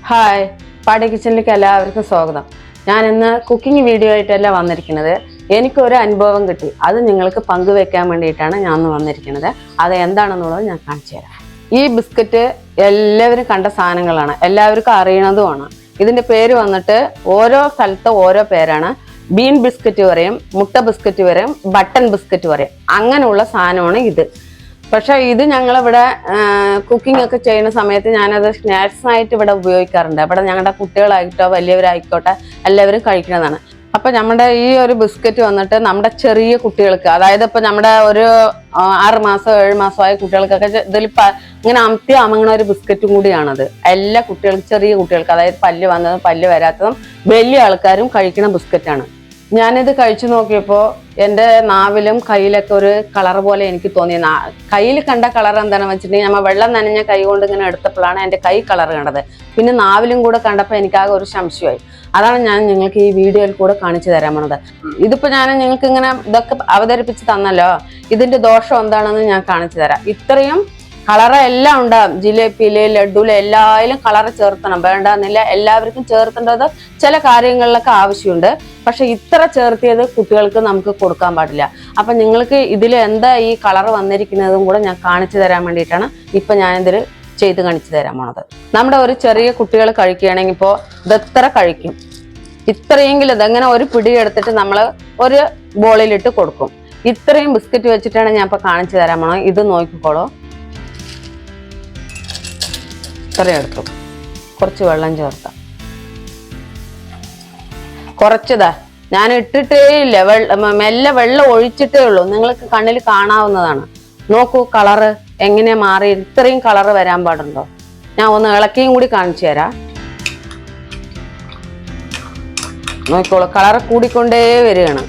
Hi പാടി കിച്ചണിലേക്ക് എല്ലാവർക്കും സ്വാഗതം. ഞാൻ ഇന്ന് കുക്കിംഗ് വീഡിയോ ആയിട്ടല്ല വന്നിരിക്കുന്നത്. എനിക്കൊരു അനുഭവം കിട്ടി, അത് നിങ്ങൾക്ക് പങ്കുവെക്കാൻ വേണ്ടിയിട്ടാണ് ഞാൻ വന്നിരിക്കുന്നത്. അത് എന്താണെന്നുള്ളത് ഞാൻ കാണിച്ചു തരാം. ഈ ബിസ്ക്കറ്റ് എല്ലാവരും കണ്ട സാധനങ്ങളാണ്, എല്ലാവർക്കും അറിയണതുമാണ്. ഇതിന്റെ പേര് വന്നിട്ട് ഓരോ സ്ഥലത്ത് ഓരോ പേരാണ്. ബീൻ ബിസ്ക്കറ്റ് പറയും, മുട്ട ബിസ്ക്കറ്റ് പറയും, ബട്ടൺ ബിസ്ക്കറ്റ് പറയും. അങ്ങനെയുള്ള സാധനമാണ് ഇത്. പക്ഷെ ഇത് ഞങ്ങളിവിടെ കുക്കിംഗ് ഒക്കെ ചെയ്യുന്ന സമയത്ത് ഞാനത് സ്നാക്സായിട്ട് ഇവിടെ ഉപയോഗിക്കാറുണ്ട്. ഇവിടെ ഞങ്ങളുടെ കുട്ടികളായിട്ടോ വലിയവരായിക്കോട്ടെ എല്ലാവരും കഴിക്കുന്നതാണ്. അപ്പൊ നമ്മുടെ ഈ ഒരു ബിസ്ക്കറ്റ് വന്നിട്ട് നമ്മുടെ ചെറിയ കുട്ടികൾക്ക്, അതായത് ഇപ്പൊ നമ്മുടെ ഒരു 6 മാസം 7 മാസമായ കുട്ടികൾക്കൊക്കെ ഇതിൽ ഇങ്ങനെ അമങ്ങണ ഒരു ബിസ്ക്കറ്റും കൂടിയാണത്. എല്ലാ കുട്ടികൾക്കും, ചെറിയ കുട്ടികൾക്ക്, അതായത് പല്ല് വന്നതും പല്ല് വരാത്തതും വലിയ ആൾക്കാരും കഴിക്കുന്ന ബിസ്ക്കറ്റാണ്. ഞാനിത് കഴിച്ചു നോക്കിയപ്പോൾ എൻ്റെ നാവിലും കയ്യിലൊക്കെ ഒരു കളർ പോലെ എനിക്ക് തോന്നി. കയ്യിൽ കണ്ട കളർ എന്താണെന്ന് വെച്ചിട്ടുണ്ടെങ്കിൽ നമ്മൾ വെള്ളം നനഞ്ഞ കൈ കൊണ്ട് ഇങ്ങനെ എടുത്തപ്പോഴാണ് എൻ്റെ കൈ കളർ കണ്ടത്. പിന്നെ നാവിലും കൂടെ കണ്ടപ്പോൾ എനിക്കാകെ ഒരു സംശയമായി. അതാണ് ഞാൻ നിങ്ങൾക്ക് ഈ വീഡിയോയിൽ കൂടെ കാണിച്ചു തരാൻ പോണത്. ഇതിപ്പോൾ ഞാൻ നിങ്ങൾക്ക് ഇങ്ങനെ ഇതൊക്കെ അവതരിപ്പിച്ച് തന്നല്ലോ, ഇതിന്റെ ദോഷം എന്താണെന്ന് ഞാൻ കാണിച്ചു തരാം. ഇത്രയും കളറ് എല്ലാം ഉണ്ടാകും, ജിലേബിയില് ലഡുല് എല്ലാത്തിലും കളറ് ചേർത്തണം, വേണ്ടെന്നില്ല. എല്ലാവർക്കും ചേർത്തേണ്ടത് ചില കാര്യങ്ങളിലൊക്കെ ആവശ്യമുണ്ട്. പക്ഷെ ഇത്ര ചേർത്തിയത് കുട്ടികൾക്ക് നമുക്ക് കൊടുക്കാൻ പാടില്ല. അപ്പൊ നിങ്ങൾക്ക് ഇതിൽ എന്താ ഈ കളർ വന്നിരിക്കുന്നതും കൂടെ ഞാൻ കാണിച്ചു തരാൻ വേണ്ടിയിട്ടാണ് ഇപ്പൊ ഞാനിതിൽ ചെയ്ത് കാണിച്ചു തരാൻ പോണത്. നമ്മുടെ ഒരു ചെറിയ കുട്ടികൾ കഴിക്കുകയാണെങ്കിൽ ഇപ്പോൾ ഇതെത്ര കഴിക്കും, ഇത്രയെങ്കിലും ഇതെങ്ങനെ ഒരു പിടി എടുത്തിട്ട് നമ്മൾ ഒരു ബോളിലിട്ട് കൊടുക്കും. ഇത്രയും ബിസ്ക്കറ്റ് വെച്ചിട്ടാണ് ഞാൻ ഇപ്പൊ കാണിച്ചു തരാൻ പോണത്. ഇത് നോക്കിക്കോളൂ, ഇത്രയും എടുത്തു, കുറച്ച് വെള്ളം ചേർത്താം, കുറച്ചതാ ഞാൻ ഇട്ടിട്ടേ ഇല്ല, മെല്ലെ വെള്ളം ഒഴിച്ചിട്ടേ ഉള്ളൂ. നിങ്ങൾക്ക് കണ്ണിൽ കാണാവുന്നതാണ്. നോക്കൂ കളറ് എങ്ങനെയാ മാറി. ഇത്രയും കളറ് വരാൻ പാടുണ്ടോ? ഞാൻ ഒന്ന് ഇളക്കിയും കൂടി കാണിച്ചു തരാം. നോക്കിക്കോളൂ, കളറ് കൂടിക്കൊണ്ടേ വരികയാണ്.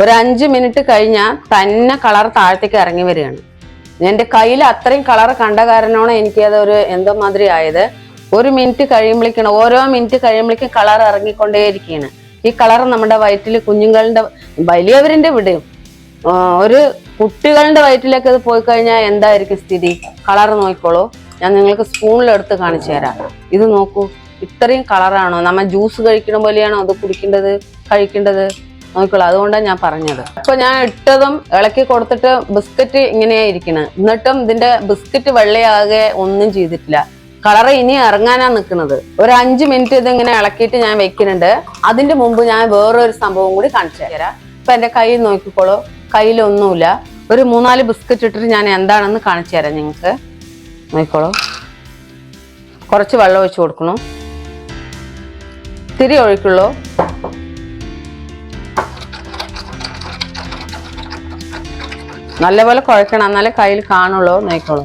ഒരു 5 മിനിറ്റ് കഴിഞ്ഞാൽ തന്നെ കളർ താഴത്തേക്ക് ഇറങ്ങി വരികയാണ്. എൻ്റെ കയ്യിൽ അത്രയും കളർ കണ്ട കാരണമാണ് എനിക്കത് ഒരു എന്തോ മാതിരി ആയത്. 1 മിനിറ്റ് കഴിയുമ്പോഴേക്കാണ്, ഓരോ മിനിറ്റ് കഴിയുമ്പോഴേക്കും കളർ ഇറങ്ങിക്കൊണ്ടേയിരിക്കുകയാണ്. ഈ കളർ നമ്മുടെ വയറ്റിൽ, കുഞ്ഞുങ്ങളുടെ, വലിയവരിന്റെ വിടയും ഒരു കുട്ടികളുടെ വയറ്റിലേക്ക് അത് പോയി കഴിഞ്ഞാൽ എന്തായിരിക്കും സ്ഥിതി? കളർ നോക്കിക്കോളൂ, ഞാൻ നിങ്ങൾക്ക് സ്പൂണിലെടുത്ത് കാണിച്ചു തരാം. ഇത് നോക്കൂ, ഇത്രയും കളറാണോ? നമ്മൾ ജ്യൂസ് കഴിക്കണ പോലെയാണോ അത് കഴിക്കേണ്ടത്? നോക്കിക്കോളൂ. അതുകൊണ്ടാണ് ഞാൻ പറഞ്ഞത്. ഇപ്പൊ ഞാൻ ഇട്ടതും ഇളക്കി കൊടുത്തിട്ട് ബിസ്ക്കറ്റ് ഇങ്ങനെയാ ഇരിക്കണത്. എന്നിട്ടും ഇതിന്റെ ബിസ്ക്കറ്റ് വെള്ളയാകെ ഒന്നും ചെയ്തിട്ടില്ല. കളറ് ഇനി ഇറങ്ങാനാ നിൽക്കുന്നത്. ഒരു 5 മിനിറ്റ് ഇതിങ്ങനെ ഇളക്കിയിട്ട് ഞാൻ വെക്കുന്നുണ്ട്. അതിന്റെ മുമ്പ് ഞാൻ വേറൊരു സംഭവം കൂടി കാണിച്ചു തരാം. ഇപ്പൊ എന്റെ കയ്യിൽ നോക്കിക്കോളൂ, കയ്യിലൊന്നുമില്ല. ഒരു 3-4 ബിസ്ക്കറ്റ് ഇട്ടിട്ട് ഞാൻ എന്താണെന്ന് കാണിച്ചു തരാം നിങ്ങൾക്ക്. നോക്കിക്കോളൂ, കുറച്ച് വെള്ളം ഒഴിച്ചു കൊടുക്കണു, തിരി ഒഴിക്കുള്ളൂ. നല്ലപോലെ കുഴക്കണം, എന്നാലേ കയ്യിൽ കാണുള്ളൂ. നോക്കിക്കോളൂ,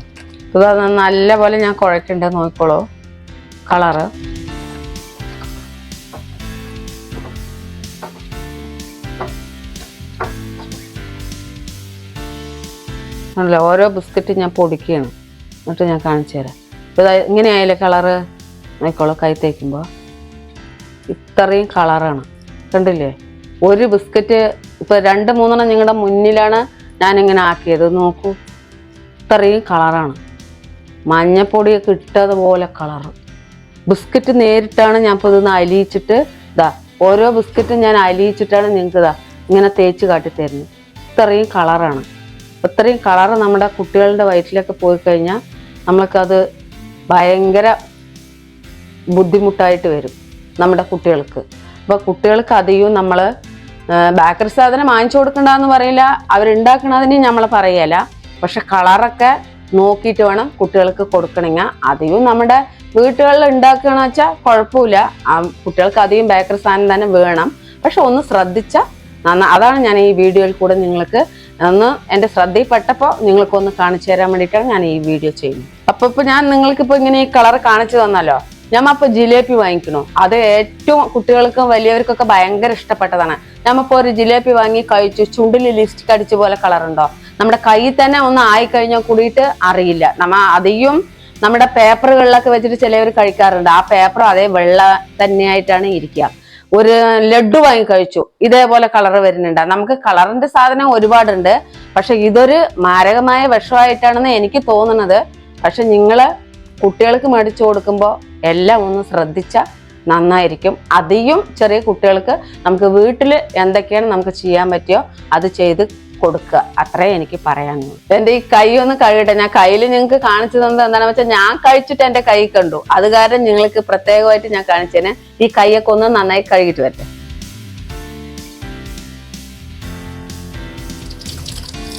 ഇത് നല്ലപോലെ ഞാൻ കുഴക്കണ്ടേ. നോക്കിക്കോളൂ കളറ്. ആണല്ലോ, ഓരോ ബിസ്ക്കറ്റ് ഞാൻ പൊടിക്കുകയാണ്, എന്നിട്ട് ഞാൻ കാണിച്ചു തരാം. ഇപ്പം ഇങ്ങനെയായാലേ കളറ്. നോക്കിക്കോളൂ, കൈ തേക്കുമ്പോൾ ഇത്രയും കളറാണ്, കണ്ടില്ലേ? ഒരു ബിസ്ക്കറ്റ് ഇപ്പം 2-3 നിങ്ങളുടെ മുന്നിലാണ് ഞാനിങ്ങനെ ആക്കിയത്. നോക്കൂ, ഇത്രയും കളറാണ്. മഞ്ഞപ്പൊടിയൊക്കെ ഇട്ടതുപോലെ കളറ്. ബിസ്ക്കറ്റ് നേരിട്ടാണ് ഞാൻ ഇപ്പോൾ ഇതൊന്ന് അലിയിച്ചിട്ട് ഓരോ ബിസ്ക്കറ്റും ഞാൻ അലിയിച്ചിട്ടാണ് നിങ്ങൾക്ക് ഇങ്ങനെ തേച്ച് കാട്ടിത്തരുന്നത്. ഇത്രയും കളറാണ്. ഇത്രയും കളറ് നമ്മുടെ കുട്ടികളുടെ വയറ്റിലൊക്കെ പോയി കഴിഞ്ഞാൽ നമ്മൾക്കത് ഭയങ്കര ബുദ്ധിമുട്ടായിട്ട് വരും നമ്മുടെ കുട്ടികൾക്ക്. അപ്പോൾ കുട്ടികൾക്ക് അധികവും നമ്മൾ ബേക്കറി സാധനം വാങ്ങിച്ചു കൊടുക്കണ്ടെന്ന് പറയില്ല, അവരുണ്ടാക്കണതിന് നമ്മൾ പറയല. പക്ഷെ കളറൊക്കെ നോക്കിയിട്ട് വേണം കുട്ടികൾക്ക് കൊടുക്കണമെങ്കിൽ. അധികവും നമ്മുടെ വീട്ടുകളിൽ ഉണ്ടാക്കുകയെന്ന് വെച്ചാൽ കുഴപ്പമില്ല, കുട്ടികൾക്ക് അധികം ബേക്കറി സാധനം തന്നെ വേണം. പക്ഷെ ഒന്ന് ശ്രദ്ധിച്ചാൽ അതാണ് ഞാൻ ഈ വീഡിയോയിൽ കൂടെ നിങ്ങൾക്ക് ഒന്ന് എൻ്റെ ശ്രദ്ധയിൽപ്പെട്ടപ്പോൾ നിങ്ങൾക്കൊന്ന് കാണിച്ചു തരാൻ വേണ്ടിയിട്ടാണ് ഞാൻ ഈ വീഡിയോ ചെയ്യുന്നത്. അപ്പോൾ ഇപ്പോൾ ഞാൻ നിങ്ങൾക്കിപ്പോൾ ഇങ്ങനെ ഈ കളർ കാണിച്ചു തന്നല്ലോ. ഞമ്മപ്പോൾ ജിലേബി വാങ്ങിക്കണോ, അത് ഏറ്റവും കുട്ടികൾക്കും വലിയവർക്കൊക്കെ ഭയങ്കര ഇഷ്ടപ്പെട്ടതാണ്. നമ്മപ്പോൾ ഒരു ജിലേബി വാങ്ങി കഴിച്ചു, ചുണ്ടിൽ ലിപ്സ്റ്റിക് അടിച്ച പോലെ കളറുണ്ടോ? നമ്മുടെ കയ്യിൽ തന്നെ ഒന്ന് ആയിക്കഴിഞ്ഞാൽ കൂടിയിട്ട് അറിയില്ല. അധികം നമ്മുടെ പേപ്പറുകളിലൊക്കെ വെച്ചിട്ട് ചിലവർ കഴിക്കാറുണ്ട്. ആ പേപ്പർ അതേ വെള്ള തന്നെയായിട്ടാണ് ഇരിക്കുക. ഒരു ലഡു വാങ്ങി കഴിച്ചു, ഇതേപോലെ കളർ വരുന്നുണ്ട്. നമുക്ക് കളറിന്റെ സാധനം ഒരുപാടുണ്ട്. പക്ഷെ ഇതൊരു മാരകമായ വിഷമായിട്ടാണെന്ന് എനിക്ക് തോന്നുന്നത്. പക്ഷെ നിങ്ങള് കുട്ടികൾക്ക് മേടിച്ചു കൊടുക്കുമ്പോൾ എല്ലാം ഒന്ന് ശ്രദ്ധിച്ച നന്നായിരിക്കും. അധികം ചെറിയ കുട്ടികൾക്ക് നമുക്ക് വീട്ടിൽ എന്തൊക്കെയാണ് നമുക്ക് ചെയ്യാൻ പറ്റിയോ അത് ചെയ്ത് കൊടുക്കുക. അത്രേ എനിക്ക് പറയാനുള്ളൂ. എന്റെ ഈ കൈ ഒന്ന് കഴുകട്ടെ. ഞാൻ കയ്യിൽ നിങ്ങൾക്ക് കാണിച്ചു തന്നത് എന്താണെന്ന് വെച്ചാൽ ഞാൻ കഴിച്ചിട്ട് എന്റെ കൈ കണ്ടു. അത് കാരണം നിങ്ങൾക്ക് പ്രത്യേകമായിട്ട് ഞാൻ കാണിച്ചേനെ. ഈ കൈയൊക്കെ ഒന്ന് നന്നായി കഴുകിട്ട് വരട്ടെ.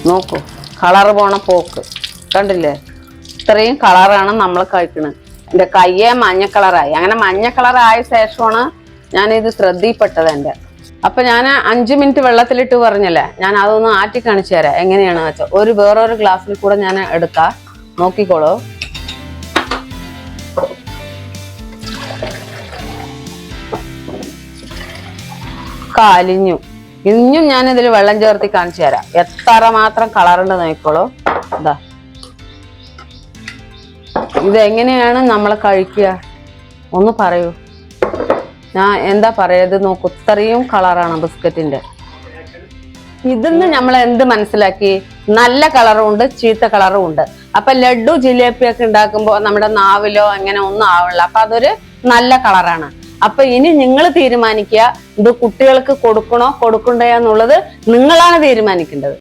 നോക്കൂ, കളറ് പോണ പോക്ക് കണ്ടില്ലേ? ഇത്രയും കളറാണ് നമ്മൾ കഴിക്കുന്നത്. എന്റെ കയ്യെ മഞ്ഞ കളറായി. അങ്ങനെ മഞ്ഞ കളറായ ശേഷമാണ് ഞാൻ ഇത് ശ്രദ്ധയിൽപ്പെട്ടത് എന്റെ. അപ്പൊ ഞാൻ 5 മിനിറ്റ് വെള്ളത്തിലിട്ട് പറഞ്ഞല്ലേ, ഞാൻ അതൊന്ന് ആറ്റി കാണിച്ചു തരാം എങ്ങനെയാണ് വെച്ചാൽ. വേറൊരു ഗ്ലാസ്സിൽ കൂടെ ഞാൻ എടുക്കാം, നോക്കിക്കോളൂ. കാലിഞ്ഞു. ഇനിയും ഞാൻ ഇതിൽ വെള്ളം ചേർത്തി കാണിച്ചു തരാം എത്ര മാത്രം കളറുണ്ട് നോക്കിക്കോളൂ. ഇതാ, ഇതെങ്ങനെയാണ് നമ്മൾ കഴിക്കുക ഒന്ന് പറയൂ. ഞാൻ എന്താ പറയത് നോക്കൂ, ഇത്രയും കളറാണ് ബിസ്ക്കറ്റിന്റെ. ഇതിന്ന് നമ്മൾ എന്ത് മനസ്സിലാക്കി? നല്ല കളറും ഉണ്ട്, ചീത്ത കളറും ഉണ്ട്. അപ്പൊ ലഡു ജിലേബിയൊക്കെ ഉണ്ടാക്കുമ്പോൾ നമ്മുടെ നാവിലോ അങ്ങനെ ഒന്നും ആവില്ല. അപ്പൊ അതൊരു നല്ല കളറാണ്. അപ്പൊ ഇനി നിങ്ങൾ തീരുമാനിക്കുക, ഇത് കുട്ടികൾക്ക് കൊടുക്കണോ കൊടുക്കണ്ടോ എന്നുള്ളത് നിങ്ങളാണ് തീരുമാനിക്കേണ്ടത്.